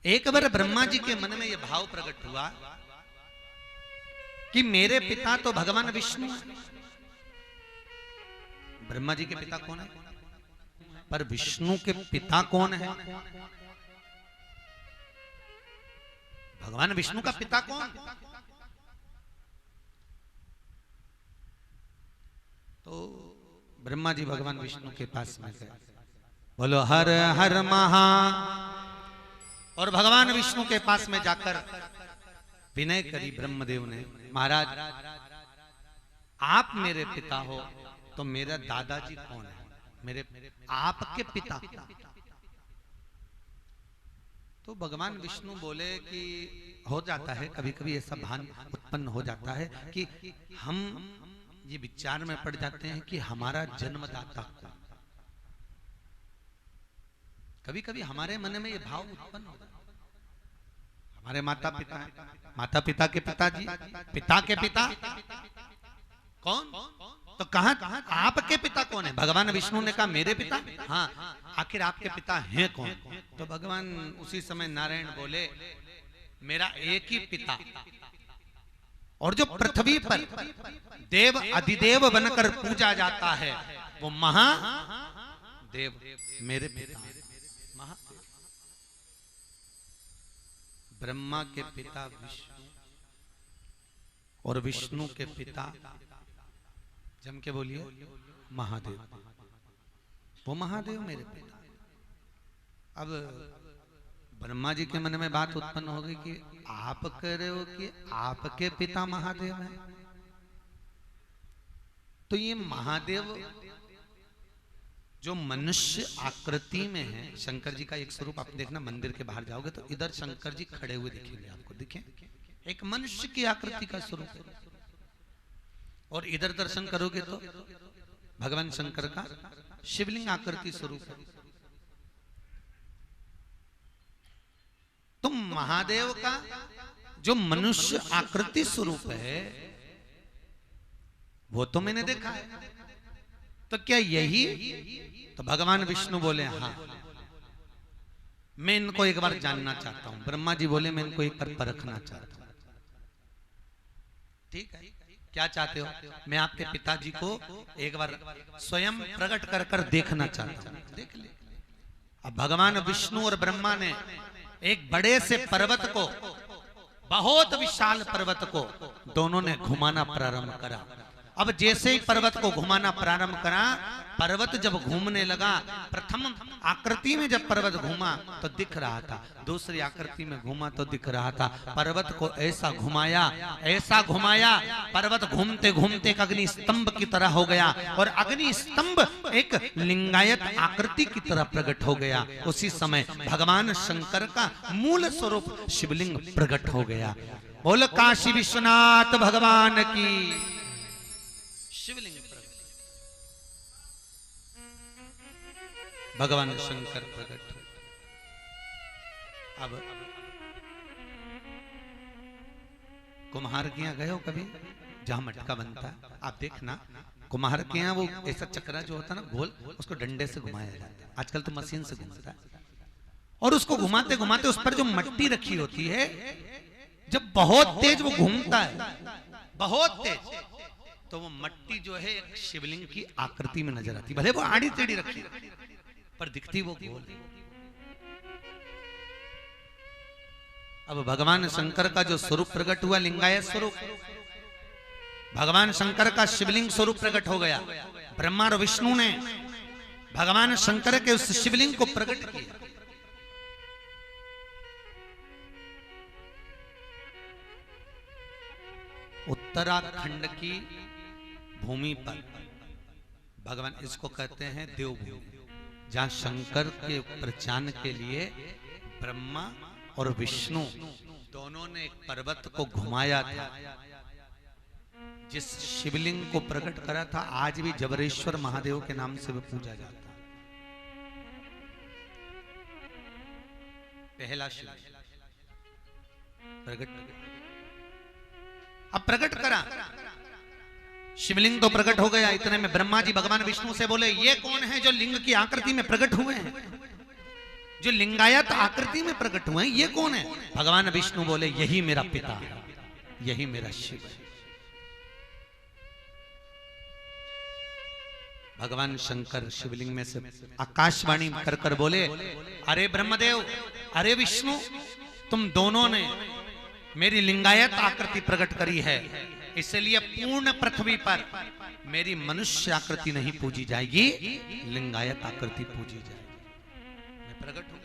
एक बार ब्रह्मा जी के मन में यह भाव प्रकट हुआ कि मेरे पिता तो भगवान विष्णु हैं। ब्रह्मा जी के पिता कौन है? पर विष्णु के पिता कौन है? भगवान विष्णु का पिता कौन? तो ब्रह्मा जी भगवान विष्णु के पास में गए, बोलो हर हर महा। और भगवान विष्णु के पास में जाकर विनय करी ब्रह्मदेव ने, महाराज आप मेरे पिता हो तो मेरा दादाजी कौन है? मेरे आपके पिता। तो भगवान विष्णु बोले कि हो जाता है कभी कभी ऐसा भान उत्पन्न हो जाता है कि हम ये विचार में पड़ जाते हैं कि हमारा जन्मदाता कौन। कभी कभी हमारे मन में ये भाव उत्पन्न हो जाता है, हमारे माता पिता हैं, माता पिता के पिताजी, पिता के पिता कौन? तो कहां आपके पिता कौन है? भगवान विष्णु ने कहा मेरे पिता। हाँ, आखिर आपके पिता हैं कौन? तो भगवान उसी समय नारायण बोले मेरा एक ही पिता, और जो पृथ्वी पर देव अधिदेव बनकर पूजा जाता है वो महादेव मेरे पिता। महादेव ब्रह्मा के पिता विष्णु और विष्णु के पिता जम के बोलिए महादेव। वो महादेव मेरे पिता। अब ब्रह्मा जी के मन में बात उत्पन्न हो गई कि आप कह रहे हो कि आपके पिता महादेव हैं, तो ये महादेव जो मनुष्य आकृति में है, शंकर जी का एक स्वरूप आप देखना, मंदिर के बाहर जाओगे तो इधर शंकर जी खड़े हुए दिखेंगे आपको, दिखे एक मनुष्य की आकृति का स्वरूप है। और इधर दर्शन करोगे तो भगवान शंकर का शिवलिंग आकृति स्वरूप है। तो महादेव का जो मनुष्य आकृति स्वरूप है वो तो मैंने देखा है, तो क्या यही? तो भगवान विष्णु बोले हाँ, मैं इनको एक बार जानना चाहता हूं। ब्रह्मा जी बोले मैं इनको एक बार परखना चाहता हूं। ठीक है, क्या चाहते हो? मैं आपके पिताजी को एक बार स्वयं प्रकट कर कर देखना चाहता हूं। देख ले। अब भगवान विष्णु और ब्रह्मा ने एक बड़े से पर्वत को, बहुत विशाल पर्वत को दोनों ने घुमाना प्रारंभ करा। अब जैसे ही पर्वत को घुमाना प्रारंभ करा, पर्वत जब घूमने लगा, प्रथम आकृति में जब पर्वत घूमा तो दिख रहा था, दूसरी आकृति में घूमा तो दिख रहा था। पर्वत को ऐसा घुमाया, ऐसा घुमाया, पर्वत घूमते घूमते एक अग्नि स्तंभ की तरह हो गया, और अग्नि स्तंभ एक लिंगायत आकृति की तरह प्रकट हो गया। उसी समय भगवान शंकर का मूल स्वरूप शिवलिंग प्रकट हो गया। बोल काशी विश्वनाथ भगवान की। शिवलिंग प्रकट, भगवान शंकर प्रकट। अब कुम्हार के यहाँ गए हो कभी, जहां मटका बनता है? आप देखना कुम्हार के यहाँ वो ऐसा चक्रा जो होता है ना गोल, उसको डंडे से घुमाया जाता है। आजकल तो मशीन से घुमाता है, और उसको घुमाते घुमाते उस पर जो मट्टी रखी होती है, जब बहुत तेज वो घूमता है, बहुत तेज, तो वो मट्टी जो है एक शिवलिंग की आकृति में नजर आती। भले वो आड़ी टेढ़ी रखी पर दिखती वो गोल। अब भगवान शंकर का जो स्वरूप प्रकट हुआ, लिंगायत स्वरूप, भगवान शंकर का शिवलिंग स्वरूप प्रकट हो गया। ब्रह्मा और विष्णु ने भगवान शंकर के उस शिवलिंग को प्रकट किया। उत्तराखंड की भूमि पर भगवान, इसको कहते हैं देवभूमि, जहां शंकर के प्रचान के लिए ब्रह्मा और विष्णु दोनों ने एक पर्वत को घुमाया था, जिस शिवलिंग को प्रकट करा था। आज भी जबरेश्वर महादेव के नाम से वो पूजा जाता है। पहला शिवलिंग प्रकट, अब प्रकट करा, शिवलिंग तो प्रकट हो गया। इतने में ब्रह्मा जी भगवान विष्णु से बोले ये कौन है जो लिंग की आकृति में प्रकट हुए हैं? जो लिंगायत आकृति में प्रकट हुए हैं, ये कौन है? भगवान विष्णु बोले यही मेरा पिता है, यही मेरा शिव है। भगवान शंकर शिवलिंग में से आकाशवाणी कर कर बोले, अरे ब्रह्मदेव, अरे विष्णु, तुम दोनों ने मेरी लिंगायत आकृति प्रकट करी है, इसलिए पूर्ण पृथ्वी पर मेरी मनुष्य आकृति नहीं पूजी जाएगी, लिंगायत आकृति पूजी जाएगी। मैं प्रकट हूं।